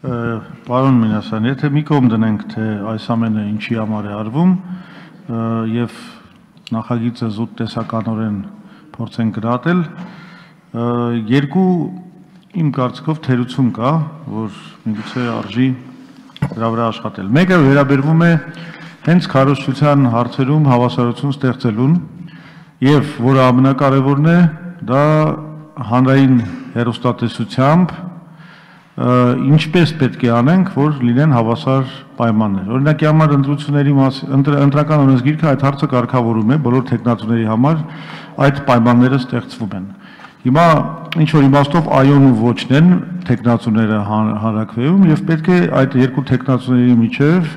Պարոն Մինասյան, եթե մի կողմ դնենք, թե այս ամենը ինչի համար է արվում եւ նախագիծը զուտ տեսականորեն փորձեն գրատել, երկու իմ կարծիքով թերություն կա, որ միգուցե արժի դրա վրա աշխատել։ Մեկը վերաբերվում է հենց քարոզչության հարցերում հավասարություն ստեղծելուն եւ որը ամենակարևորն է, դա հանրային հեռուստատեսությամբ ինչպես պետք է անենք, որ լինեն հավասար պայմաններ։ Օրինակի համար ընտրական օրենսգիրքը այդ հարցը կարգավորում է, բոլոր թեկնածուների համար այդ պայմանները ստեղծվում են։ Հիմա ինչ որ իմաստով այոն ու ոչն են թեկնածուները հանրաքվեում եւ պետք է այդ երկու թեկնածուների միջեւ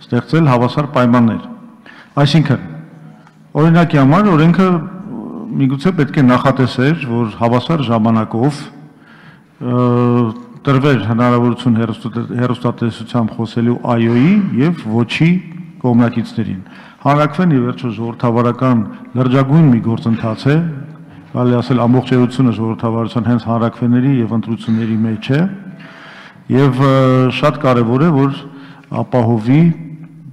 ստեղծել հավասար պայմաններ։ Այսինքն, օրինակի համար օրենքը միգուցե պետք է նախատեսեր, որ հավասար ժամանակով տրվեր հնարավորություն հեռուստատեսությամբ խոսելու այոյի եւ ոչի կողմնակիցներին։ Հանրաքվեն ի վերջո ժողովրդավարական լրջագույն մի գործընթաց է, կարելի ասել ամբողջությունը ժողովրդավարության հենց հանրաքվեների եւ ընտրությունների մեջ է եւ շատ կարեւոր է, որ ապահովի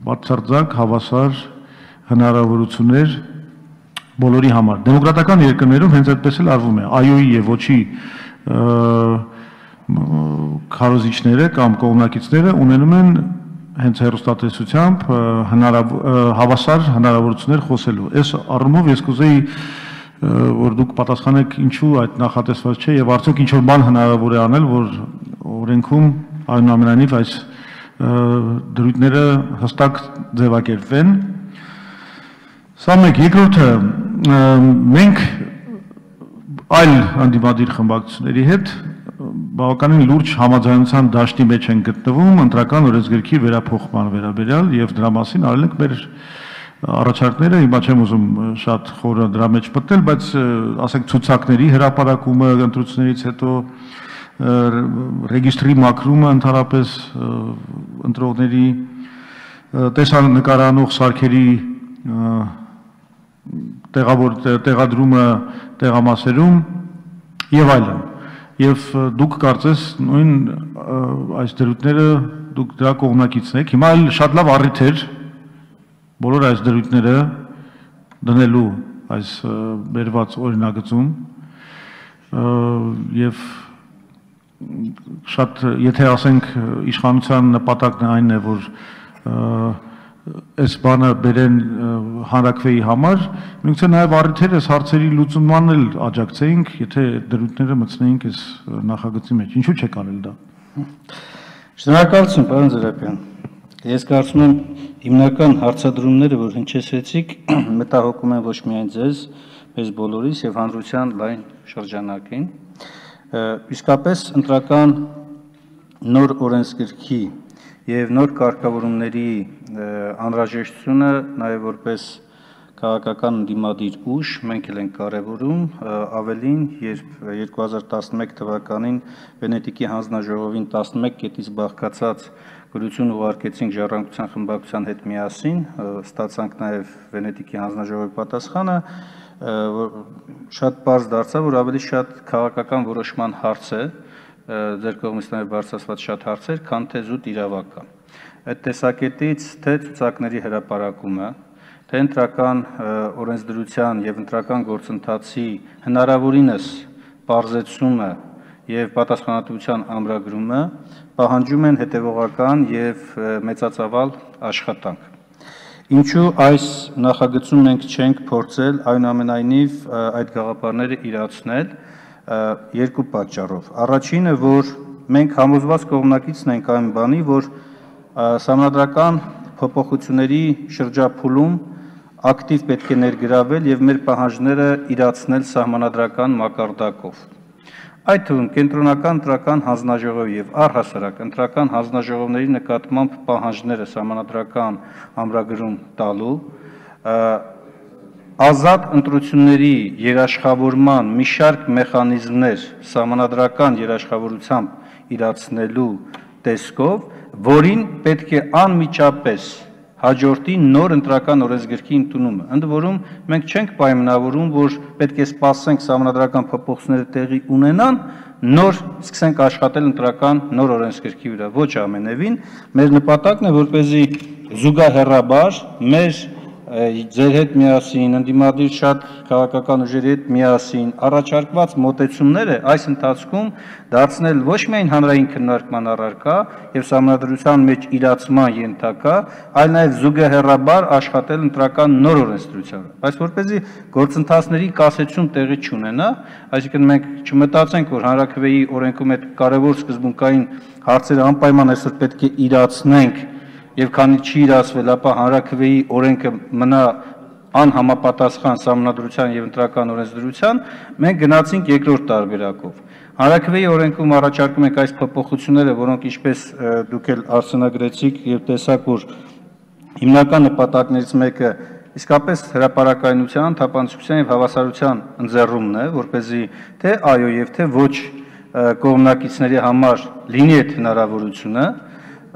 բացարձակ հավասար հնարավորություններ բոլորի համար։ Դեմոկրատական երկրներում հենց այդպես էլ արվում է, այոյի եւ ոչի քարոզիչները կամ կողմնակիցները ունենում են հենց հեռուստատեսությամբ հավասար հնարավորություններ խոսելու։ Այս առումով ես կուզեի, որ դուք պատասխանեք ինչու այդ նախատեսված չէ եւ արդյոք ինչ որ բան հնարավոր է անել, որ օրենքում այնուամենայնիվ այս դրույթները հստակ ձևակերպվեն։ Սա մեկ, երկրորդը մենք այլ անդիմադիր խմբակցությունների հետ բավականին լուրջ համաձայնության դաշտի մեջ են գտնվում ընտրական օրենսգրքի վերափոխման վերաբերյալ եւ դրա մասին արել ենք մեր առաջարկները, հիմա չեմ ուզում շատ խորը դրա մեջ մտնել, բայց ասենք ցուցակների հրապարակումը ընտրություններից հետո ռեգիստրի մաքրումը ընդհանրապես ընտրողների տեսանկարանող սարքերի տեղադրումը տեղամասերում եւ այլն։ Եվ դուք կարծես նույն այս դրույթները դուք դրա կողմնակիցն եք։ Հիմա էլ շատ լավ առիթ էր բոլոր այս դրույթները դնելու այս բերված օրինագծում եւ շատ եթե ասենք իշխանության նպատակն այն է, որ այս բանը բերեն հանրաքվեի համար, միգուցե նաև առիթեր այս հարցերի լուծումման էլ աջակցեինք, եթե դրույթները մտցնեինք այս նախագծի մեջ։ Ինչու՞ չեք արել դա։ Շնորհակալություն, պարոն Զարապյան։ Ես կարծում եմ հիմնական հարցադրումները, որ հնչեցրեցիք, մտահոգում են ոչ միայն ձեզ, մեզ բոլորիս եւ հանրության լայն շրջանակին։ Իսկապես ընտրական նոր օրենսգրքի եւ նոր կարգավորումների անհրաժեշտությունը նաեւ որպես քաղաքական դիմադիր ուժ մենք էլ ենք կարևորում, ավելին, երբ 2011 թվականին Վենետիկի հանձնաժողովին 11 կետից բաղկացած գրություն ուղարկեցինք Ժառանգության խմբակցության հետ միասին, ստացանք նաեւ Վենետիկի հանձնաժողովի պատասխանը, շատ պարզ դարձավ, որ ավելի շատ քաղաքական որոշման հարց է, ձեր կողմից նաև բարձրացված շատ հարցեր, քան թե զուտ իրավական։ Այդ տեսակետից թե ցուցակների հրապարակումը, թե ընտրական օրենսդրության եւ ընտրական գործընթացի հնարավորինս պարզեցումը եւ պատասխանատվության ամրագրումը պահանջում են հետեւողական եւ մեծածավալ աշխատանք։ Ինչու այս նախագծում մենք չենք փորձել այնուամենայնիվ այդ գաղափարները իրացնել երկու պատճառով։ Առաջինը, որ մենք համոզված կողմնակիցն ենք այն բանի, որ սահմանադրական փոփոխությունների շրջափուլում ակտիվ պետք է ներգրավել եւ մեր պահանջները իրացնել սահմանադրական մակարդակով։ Այդ թվում կենտրոնական ընտրական հանձնաժողովի եւ առհասարակ ընտրական հանձնաժողովների նկատմամբ պահանջները սահմանադրական ամրագրում տալու ազատ ընտրությունների երաշխավորման մի շարք մեխանիզմներ սահմանադրական երաշխավորությամբ իրացնելու տեսքով, որին պետք է անմիջապես հաջորդի նոր ընտրական օրենսգրքի ընդունումը։ Ընդ որում մենք չենք պայմանավորում, որ պետք է սպասենք սահմանադրական փոփոխությունները տեղի ունենան, նոր սկսենք աշխատել ընտրական նոր օրենսգրքի վրա, ոչ ամենևին, մեր նպատակն է, որպեսզի զուգահեռաբար մեր ձեր հետ միասին, ընդդիմադիր շատ քաղաքական ուժերի հետ միասին առաջարկված մոտեցումները այս ընթացքում դարձնել ոչ միայն հանրային քննարկման առարկա եւ սահմանադրության մեջ իրացման ենթակա, այլ նաեւ զուգահեռաբար աշխատել ընտրական նոր օրենսդրությամբ։ Բայց որպեսզի գործընթացների կասեցում տեղի չունենա, այսինքն մենք չմտածենք, որ հանրաքվեի օրենքում այդ կարևոր սկզբունքային հարցերը անպայման այսօր պետք է իրացնենք եւ քանի չի իրացվել, ապա հանրաքվեի օրենքը մնա անհամապատասխան սահմանադրության եւ ընտրական օրենսդրության, մենք գնացինք երկրորդ տարբերակով։ Հանրաքվեի օրենքում առաջարկում ենք այս փոփոխությունները, որոնք ինչպես դուք էլ արձանագրեցիք եւ տեսաք, որ հիմնական նպատակներից մեկը իսկապես հրապարակայնության, թափանցիկության եւ հավասարության ընձեռումն է, որպեսզի թե այո եւ թե ոչ կողմնակիցների համար լինի այդ հնարավորությունը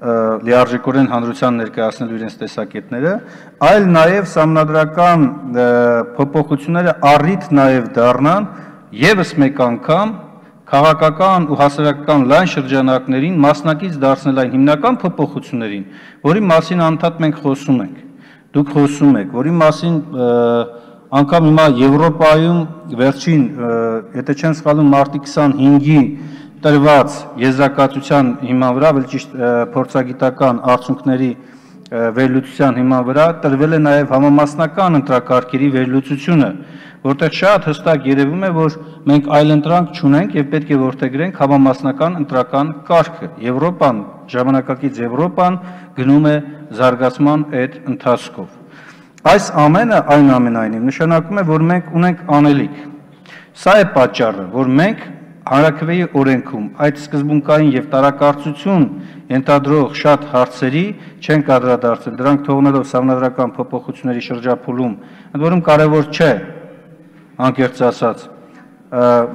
լիարժեքորեն հանրության ներկայացնելու իրենց տեսակետները, այլ նաև սահմանադրական փոփոխությունները առիթ նաև դառնան եւս մեկ անգամ քաղաքական ու հասարակական լայն շրջանակներին մասնակից դարձնել այն հիմնական փոփոխություններին, որի մասին անդադ մենք խոսում ենք, դուք խոսում եք, որի մասին անգամ հիմա Եվրոպայում վերջին, եթե չեմ սխալվում, մարտի 25-ի տրված եզրակացության հիման վրա, ավելի ճիշտ փորձագիտական արդյունքների վերլուծության հիման վրա տրվել է նաև համամասնական ընտրակարգերի վերլուծությունը, որտեղ շատ հստակ երևում է, որ մենք այլընտրանք չունենք եւ պետք է որդեգրենք համամասնական ընտրական կարգը։ Եվրոպան, ժամանակակից Եվրոպան գնում է զարգացման այդ ընթացքով։ Այս ամենը այնուամենայնիվ նշանակում է, որ մենք ունենք անելիք։ Սա է պատճառը, որ մենք հանրաքվեի օրենքում այդ սկզբունքային եւ տարակարծություն ենթադրող շատ հարցերի չեն կադրադարձել, դրանք թողնելով սահմանադրական փոփոխությունների շրջափուլում, ընդ որում կարևոր չէ, անկեղծ ասած,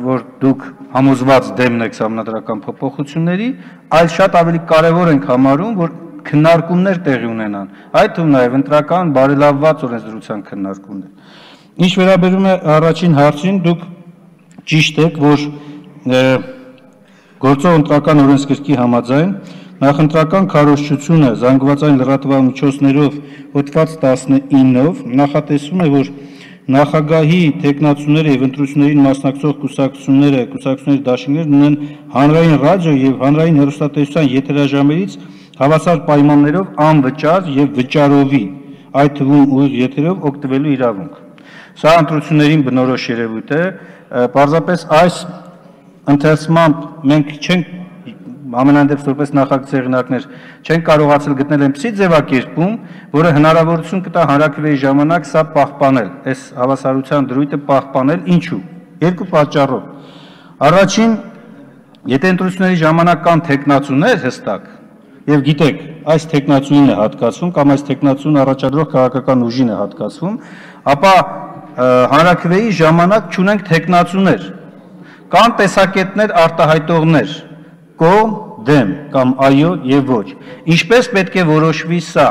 որ դուք համոզված դեմն եք սահմանադրական փոփոխությունների, այլ շատ ավելի կարևոր ենք համարում, որ քննարկումներ տեղի ունենան, այդ թվում նաեւ ընտրական բարելավված օրենսդրության քննարկումներ։ Ինչ վերաբերում է առաջին հարցին, դուք ճիշտ եք, որ գործող ընտրական օրենսգրքի համաձայն նախընտրական քարոզչությունը զանգվածային լրատվամիջոցներով հոդված 19-ով նախատեսվում է, որ նախագահի տեխնացուները եւ ընտրություններին մասնակցող կուսակցությունների դաշինքներն ունեն հանրային ռադիո եւ հանրային հեռուստատեսության եթերաժամերից հավասար պայմաններով անվճար եւ վճարովի, այդ թվում ուղիղ եթերով օգտվելու իրավունք։ Սա ընտրություններին բնորոշ երևույթ է, պարզապես այս ընթերցմամբ մենք չենք ամենայն դեպս որպես նախագծի հեղինակներ չենք կարողացել գտնել այնպիսի ձևակերպում, որը հնարավորություն կտա հանրաքվեի ժամանակ սա պահպանել, այս հավասարության դրույթը պահպանել, ինչու։ Երկու պատճառով։ Առաջին, եթե ընտրությունների ժամանակ կան տեխնացուներ հստակ, եւ գիտեք, այս տեխնացուին է հատկացվում կամ այս տեխնացուն առաջադրող քաղաքական ուժին է հատկացվում, ապա հանրաքվեի ժամանակ չունենք տեխնացուներ, կան տեսակետներ արտահայտողներ, կողմ, դեմ կամ այո եւ ոչ։ Ինչպես պետք է որոշվի սա,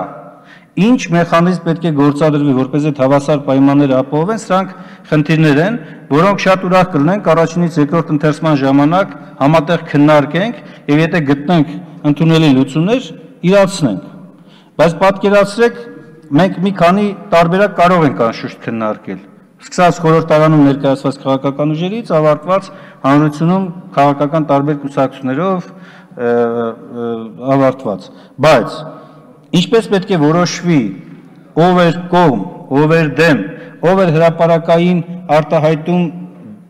ինչ մեխանիզմ պետք է գործադրվի, որպես այդ հավասար պայմանները ապահովեն, սրանք խնդիրներ են, որոնք շատ ուրախ կլինենք առաջինից երկրորդ ընթերցման ժամանակ համատեղ քննարկենք եւ եթե գտնենք ընդունելի լուծումներ, իրացնենք։ Բայց պատկերացրեք, մենք մի քանի տարբերակ կարող ենք անշուշտ քննարկել։ Սկսած խորհրդարանում ներկայացված քաղաքական ուժերից ավարտված հանրությունում քաղաքական տարբեր կուսակցություններով ավարտված, բայց ինչպես պետք է որոշվի ով էր կողմ, ով էր դեմ, ով էր հրապարակային արտահայտում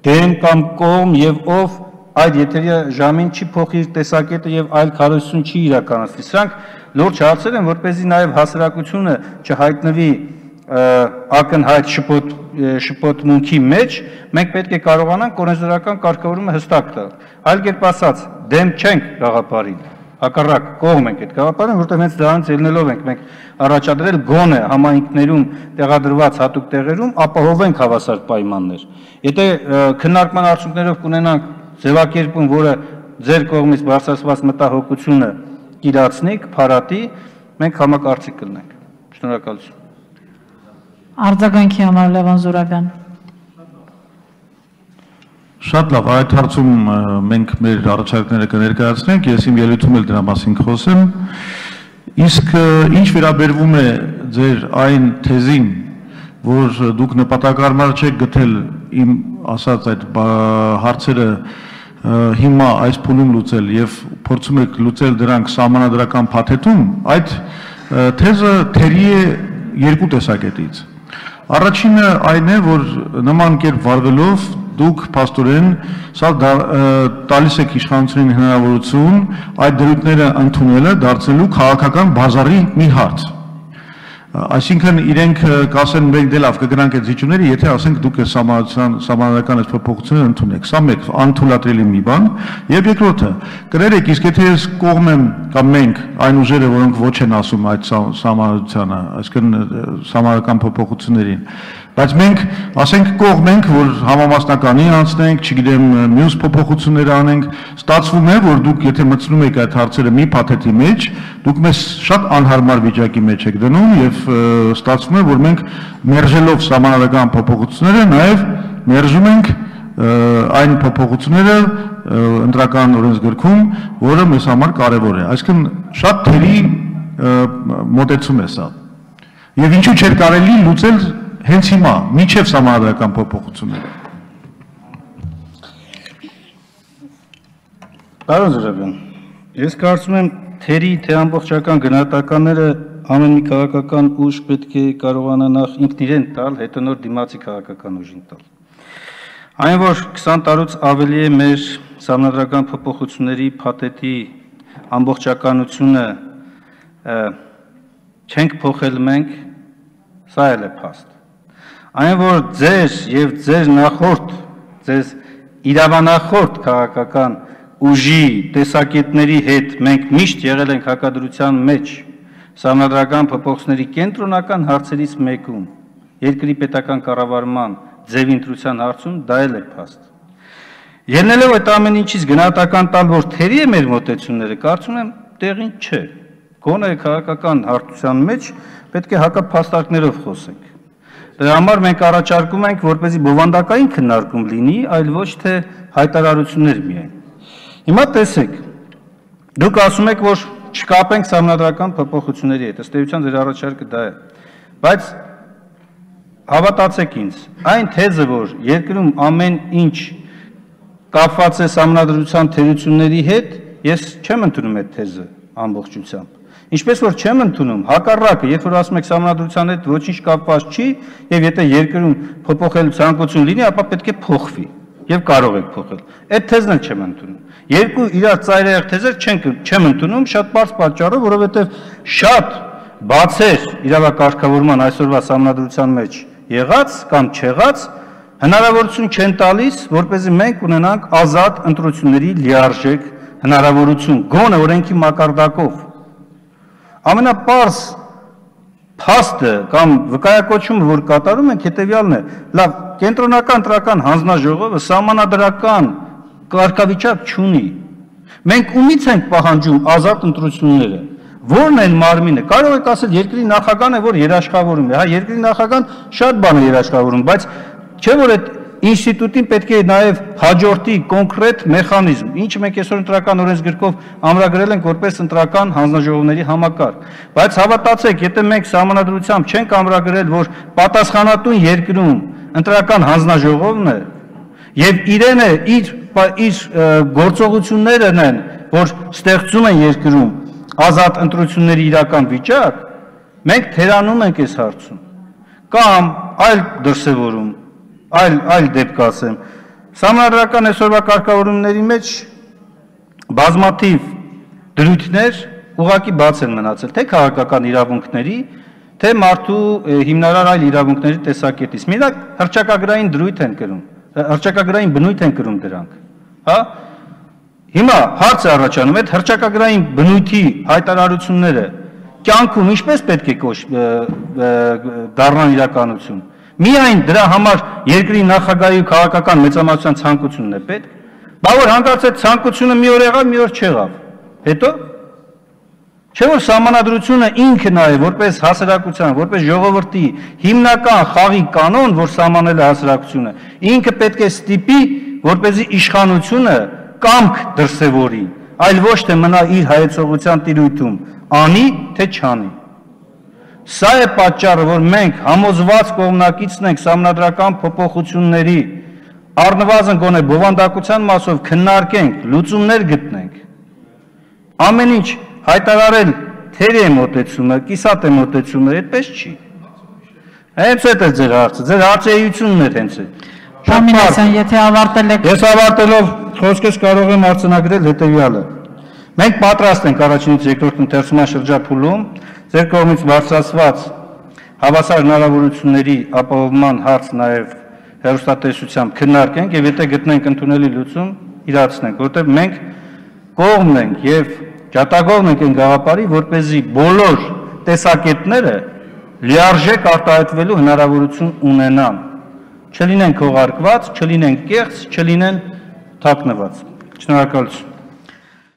դեմ կամ կողմ եւ ով այդ եթերի ժամին չի փոխի իր տեսակետը եւ այլ քարոզություն չի իրականացնի։ Սրանք լուրջ հարցեր են, որպեսզի նաեւ հասարակությունը չհայտնվի ակնհայտ շփոթմունքի մեջ, մենք պետք է կարողանանք օրենսդրական կարգավորումը հստակ տալ։ Այլ կերպ ասած, դեմ չենք գաղափարին, հակառակ կողմ ենք այդ գաղափարին, որտեղ հենց դրանից ելնելով ենք մենք առաջադրել գոնե համայնքներում տեղադրված հատուկ տեղերում ապահովենք հավասար պայմաններ։ Եթե քննարկման արդյունքներով կունենանք ձևակերպում, որը ձեր կողմից բարձրացված մտահոգությունը իրացնի, փարատի, մենք համակարծիք կլինենք։ Շնորհակալություն։ Արձագանքի համար Լևոն Զուրաբյան։ Շատ լավ, այդ հարցում մենք մեր առաջարկները կներկայացնենք, ես իմ ելույթում էլ դրա մասին կխոսեմ։ Իսկ ինչ վերաբերվում է ձեր այն թեզին, որ դուք նպատակարար չեք գտել իմ ասած այդ հարցերը հիմա այս փուլում լուծել եւ փորձում եք լուծել դրանք սահմանադրական փաթեթում, այդ թեզը թերի է երկու տեսակետից։ Առաջինը այն է, որ նման կերպ վարվելով դուք փաստորեն սա տալիս եք իշխանությունին հնարավորություն այդ դրույթները ընդունելը դարձնելու քաղաքական բազարի մի հարց։ Այսինքն իրենք կասեն մենք դե լավ կգնանք այդ զիջումները, եթե ասենք դուք այս սահմանադրական այս փոփոխությունները ընդունեք։ Սա մեկ անթույլատրելի մի բան, եւ երկրորդը կներեք, իսկ եթե ես կողմ եմ կամ մենք այն ուժերը, որոնք ոչ են ասում այդ սահմանադրությանը, այսինքն սահմանադրական փոփոխություններին, բայց մենք ասենք կողմ ենք, որ համամասնականի անցնենք, չգիտեմ, մյուս փոփոխություններ անենք, ստացվում է, որ դուք եթե մտցնում եք այդ հարցերը մի փաթեթի մեջ, դուք մեզ շատ անհարմար վիճակի մեջ եք դնում եւ ստացվում է, որ մենք մերժելով սահմանադրական փոփոխությունները նաեւ մերժում ենք այն փոփոխությունները ընտրական օրենսգրքում, որը մեզ համար կարեւոր է։ Այսինքն շատ թերի մոտեցում է սա։ Եվ ինչու՞ չէր կարելի լուծել հենց հիմա, մինչև սահմանադրական փոփոխությունները։ Պարոն Զուրաբյան, ես կարծում եմ թերի թե ամբողջական գնահատականները ամեն մի քաղաքական ուժ պետք է կարողանա նախ ինքն իրեն տալ, հետո նոր դիմացի քաղաքական ուժին տալ։ Այն որ 20 տարուց ավելի է մեր սահմանադրական փոփոխությունների փաթեթի ամբողջականությունը չենք փոխել մենք, սա էլ է փաստ։ Այն որ ձեր եւ ձեր նախորդ, ձեզ իրավանախորդ քաղաքական ուժի տեսակետների հետ մենք միշտ եղել ենք հակադրության մեջ սահմանադրական փոփոխությունների կենտրոնական հարցերից մեկում, երկրի պետական կառավարման ձևի ընտրության հարցում, դա էլ է փաստ։ Ելնելով այդ ամեն ինչից գնահատական տալ, որ թերի է մեր մոտեցումները, կարծում եմ տեղին չէ։ Գոնե քաղաքական հարթության մեջ պետք է հակափաստարկներով խոսենք։ Դրա համար մենք առաջարկում ենք, որպեսզի բովանդակային քննարկում լինի, այլ ոչ թե հայտարարություններ միայն։ Հիմա տեսեք, դուք ասում եք, որ չկապենք սահմանադրական փոփոխությունների հետ, ըստ էության ձեր առաջարկը դա է։ Բայց հավատացեք ինձ, այն թեզը, որ երկրում ամեն ինչ կապված է սահմանադրության թերությունների հետ, ես չեմ ընդունում այդ թեզը ամբողջությամբ։ Ինչպես որ չեմ ընդունում, հակառակը, երբ որ ասում եք սահմանադրության հետ ոչինչ կապված չի, եւ եթե երկրում փոփոխելու ցանկություն լինի, ապա պետք է փոխվի եւ կարող եք փոխել։ Այդ թեզն էլ չեմ ընդունում։ Երկու իրար ծայրահեղ թեզեր չեմ ընդունում շատ բարձ պատճառով, որովհետեւ շատ բացեր իրավակարգավորման այսօրվա սահմանադրության մեջ եղած կամ չեղած հնարավորություն չեն տալիս, որպեսզի մենք ունենանք ազատ ընտրությունների լիարժեք հնարավորություն, գոնե օրենքի մակարդակով։ Ամենապարզ փաստը կամ վկայակոչումը, որ կատարում ենք, հետևյալն է, լավ, կենտրոնական ընտրական հանձնաժողովը սահմանադրական կարգավիճակ չունի։ Մենք ումից ենք պահանջում ազատ ընտրությունները, որն են մարմինը, կարող եք ասել երկրի նախագահն է, որ երաշխավորում է, հա, երկրի նախագահան շատ բան է երաշխավորում, բայց չէ որ այդ ինստիտուտին պետք է նաև հաջորդի կոնկրետ մեխանիզմ, ինչ մենք այսօր ընտրական օրենսգրքով ամրագրել ենք որպես ընտրական հանձնաժողովների համակարգ, բայց հավատացեք, եթե մենք սահմանադրությամբ չենք ամրագրել, որ պատասխանատուն երկրում ընտրական հանձնաժողովն է եւ իրեն է իր գործողություններն են, որ ստեղծում են երկրում ազատ ընտրությունների իրական վիճակ, մենք թերանում ենք այս հարցում կամ այլ դրսևորում այլ դեպք ասեմ, սահմանադրական այսօրվա կարգավորումների մեջ բազմաթիվ դրույթներ ուղղակի բաց են մնացել, թե քաղաքական իրավունքների, թե մարդու հիմնարար այլ իրավունքների տեսակետից։ Մենակ հռչակագրային դրույթ են կրում, հռչակագրային բնույթ են կրում դրանք, հա։ Հիմա հարց է առաջանում, այդ հռչակագրային բնույթի հայտարարությունները կյանքում ինչպես պետք է դառնան իրականություն։ Միայն դրա համար երկրի նախագահի ու քաղաքական մեծամասնության ցանկությունն է պետք, բա որ հանկարծ այդ ցանկությունը մի օր եղավ, մի օր չեղավ։ Հետո չէ որ սահմանադրությունը ինքն է որպես հասարակության, որպես ժողովրդի հիմնական խաղի կանոն, որ սահմանել է հասարակությունը, ինքը պետք է ստիպի, որպեսզի իշխանությունը կամք դրսևորի, այլ ոչ թե մնա իր հայեցողության տիրույթում, անի թե չանի։ Սա է պատճառը, որ մենք համոզված կողմնակիցն ենք սահմանադրական փոփոխությունների, առնվազն գոնե բովանդակության մասով քննարկենք, լուծումներ գտնենք։ Ամեն ինչ հայտարարել թերի է մոտեցումը, կիսատ է մոտեցումը, այդպես չի։ Հենց այդ է ձեր հարցը, ձեր հարցեությունն է հենց այդ։ Պարոն Մինասյան, եթե ավարտել եք։ Ես ավարտելով խոսքս կարող եմ արձանագրել հետևյալը։ Մենք պատրաստ ենք առաջինից երկրորդ ընթերցման շրջափուլում ձեր կողմից բարձրացված հավասար հնարավորությունների ապահովման հարց նաև հեռուստատեսությամբ քննարկենք եւ եթե գտնենք ընդունելի լուծում, իրացնենք, որտեղ մենք կողմն ենք եւ ջատագովն ենք այն գաղափարի, որպեսզի բոլոր տեսակետները լիարժեք արտահայտվելու հնարավորություն ունենան։ Չլինեն քողարկված, չլինեն կեղծ, չլինեն թաքնված։ Շնորհակալություն։